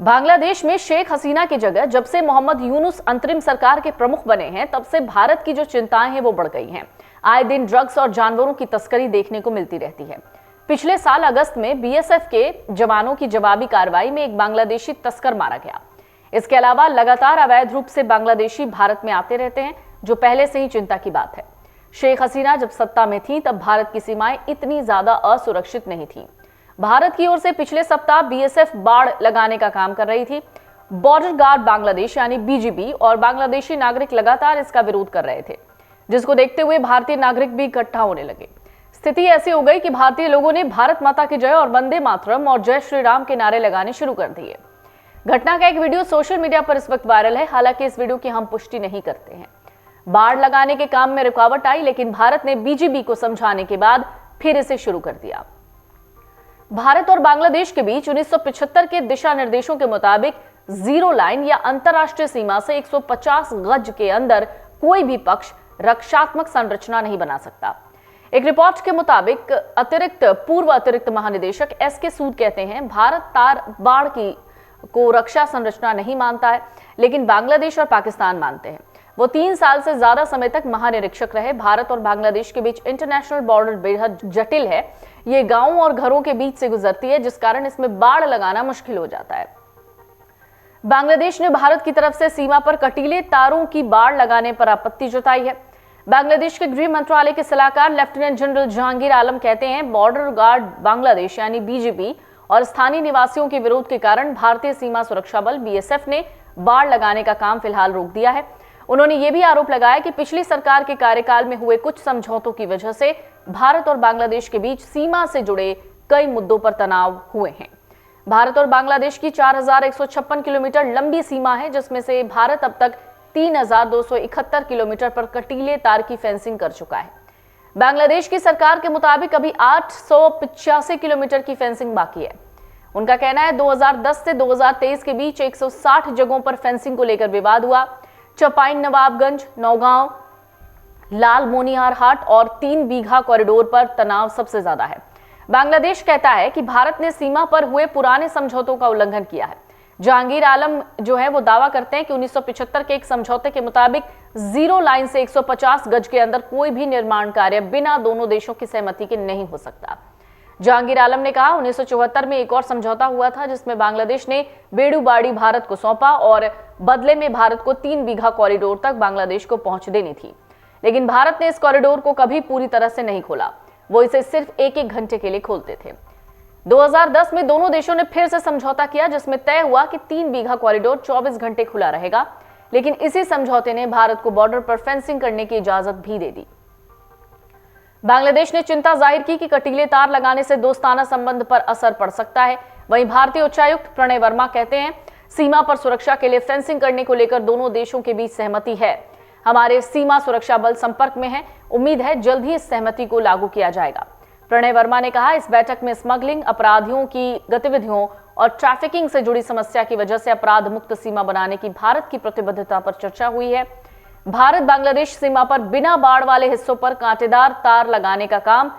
बांग्लादेश में शेख हसीना की जगह जब से मोहम्मद यूनुस अंतरिम सरकार के प्रमुख बने हैं, तब से भारत की जो चिंताएं हैं वो बढ़ गई हैं। आए दिन ड्रग्स और जानवरों की तस्करी देखने को मिलती रहती है। पिछले साल अगस्त में बीएसएफ के जवानों की जवाबी कार्रवाई में एक बांग्लादेशी तस्कर मारा गया। इसके अलावा लगातार अवैध रूप से बांग्लादेशी भारत में आते रहते हैं, जो पहले से ही चिंता की बात है। शेख हसीना जब सत्ता में थी, तब भारत की सीमाएं इतनी ज्यादा असुरक्षित नहीं थी। भारत की ओर से पिछले सप्ताह बीएसएफ बाड़ लगाने का काम कर रही थी। बॉर्डर गार्ड बांग्लादेश यानी बीजीबी और बांग्लादेशी नागरिक लगातार इसका विरोध कर रहे थे, जिसको देखते हुए भारतीय नागरिक भी इकट्ठा होने लगे। स्थिति ऐसी हो गई कि भारतीय लोगों ने भारत माता की जय और वंदे मातरम और जय श्री राम के नारे लगाने शुरू कर दिए। घटना का एक वीडियो सोशल मीडिया पर इस वक्त वायरल है। हालांकि इस वीडियो की हम पुष्टि नहीं करते हैं। बाड़ लगाने के काम में रुकावट आई, लेकिन भारत ने बीजीबी को समझाने के बाद फिर इसे शुरू कर दिया। भारत और बांग्लादेश के बीच 1975 के दिशा निर्देशों के मुताबिक जीरो लाइन या अंतरराष्ट्रीय सीमा से 150 गज के अंदर कोई भी पक्ष रक्षात्मक संरचना नहीं बना सकता। एक रिपोर्ट के मुताबिक पूर्व अतिरिक्त महानिदेशक एस.के. सूद कहते हैं, भारत तार बाड़ को रक्षा संरचना नहीं मानता है, लेकिन बांग्लादेश और पाकिस्तान मानते हैं। वो 3 साल से ज्यादा समय तक महानिरीक्षक रहे। भारत और बांग्लादेश के बीच इंटरनेशनल बॉर्डर बेहद जटिल है। ये गांवों और घरों के बीच से गुजरती है, जिस कारण इसमें बाड़ लगाना मुश्किल हो जाता है। बांग्लादेश ने भारत की तरफ से सीमा पर कटीले तारों की बाड़ लगाने पर आपत्ति जताई है। बांग्लादेश के गृह मंत्रालय के सलाहकार लेफ्टिनेंट जनरल जहांगीर आलम कहते हैं, बॉर्डर गार्ड बांग्लादेश यानी बीजीबी और स्थानीय निवासियों के विरोध के कारण भारतीय सीमा सुरक्षा बल बीएसएफ ने बाड़ लगाने का काम फिलहाल रोक दिया है। उन्होंने ये भी आरोप लगाया कि पिछली सरकार के कार्यकाल में हुए कुछ समझौतों की वजह से भारत और बांग्लादेश के बीच सीमा से जुड़े कई मुद्दों पर तनाव हुए हैं। भारत और बांग्लादेश की 4156 किलोमीटर लंबी सीमा है, जिसमें से भारत अब तक 3271 किलोमीटर पर कटीले तार की फेंसिंग कर चुका है। बांग्लादेश की सरकार के मुताबिक अभी 885 किलोमीटर की फेंसिंग बाकी है। उनका कहना है 2010 से 2023 के बीच 160 जगहों पर फेंसिंग को लेकर विवाद हुआ। चौपाइन, नवाबगंज, नौगांव, लाल मोनिहार हाट और 3 बीघा कॉरिडोर पर तनाव सबसे ज्यादा है। बांग्लादेश कहता है कि भारत ने सीमा पर हुए पुराने समझौतों का उल्लंघन किया है। जहांगीर आलम जो है वो दावा करते हैं कि 1975 के एक समझौते के मुताबिक जीरो लाइन से 150 गज के अंदर कोई भी निर्माण कार्य बिना दोनों देशों की सहमति के नहीं हो सकता। जहांगीर आलम ने कहा, 1974 में एक और समझौता हुआ था, जिसमें बांग्लादेश ने बेड़ूबाड़ी भारत को सौंपा और बदले में भारत को 3 बीघा कॉरिडोर तक बांग्लादेश को पहुंच देनी थी। लेकिन भारत ने इस कॉरिडोर को कभी पूरी तरह से नहीं खोला। वो इसे सिर्फ 1-1 घंटे के लिए खोलते थे। 2010 में दोनों देशों ने फिर से समझौता किया, जिसमें तय हुआ कि 3 बीघा कॉरिडोर 24 घंटे खुला रहेगा। लेकिन इसी समझौते ने भारत को बॉर्डर पर फेंसिंग करने की इजाजत भी दे दी। बांग्लादेश ने चिंता जाहिर की कि कटीले तार लगाने से दोस्ताना संबंध पर असर पड़ सकता है। वहीं भारतीय उच्चायुक्त प्रणय वर्मा कहते हैं, सीमा पर सुरक्षा के लिए फेंसिंग करने को लेकर दोनों देशों के बीच सहमति है। हमारे सीमा सुरक्षा बल संपर्क में है। उम्मीद है जल्द ही इस सहमति को लागू किया जाएगा। प्रणय वर्मा ने कहा, इस बैठक में स्मगलिंग, अपराधियों की गतिविधियों और ट्रैफिकिंग से जुड़ी समस्या की वजह से अपराध मुक्त सीमा बनाने की भारत की प्रतिबद्धता पर चर्चा हुई है। भारत बांग्लादेश सीमा पर बिना बाड़ वाले हिस्सों पर कांटेदार तार लगाने का काम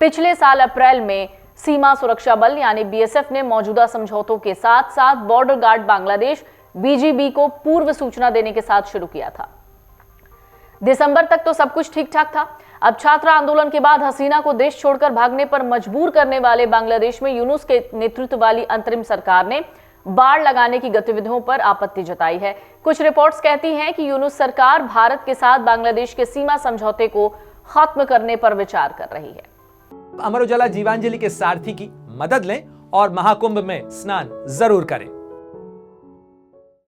पिछले साल अप्रैल में सीमा सुरक्षा बल यानी बीएसएफ ने मौजूदा समझौतों के साथ साथ बॉर्डर गार्ड बांग्लादेश बीजीबी को पूर्व सूचना देने के साथ शुरू किया था। दिसंबर तक तो सब कुछ ठीक ठाक था। अब छात्र आंदोलन के बाद हसीना को देश छोड़कर भागने पर मजबूर करने वाले बांग्लादेश में यूनुस के नेतृत्व वाली अंतरिम सरकार ने बाड़ लगाने की गतिविधियों पर आपत्ति जताई है। कुछ रिपोर्ट्स कहती हैं कि यूनुस सरकार भारत के साथ बांग्लादेश के सीमा समझौते को खत्म करने पर विचार कर रही है। अमर उजाला जीवांजलि के सारथी की मदद लें और महाकुंभ में स्नान जरूर करें।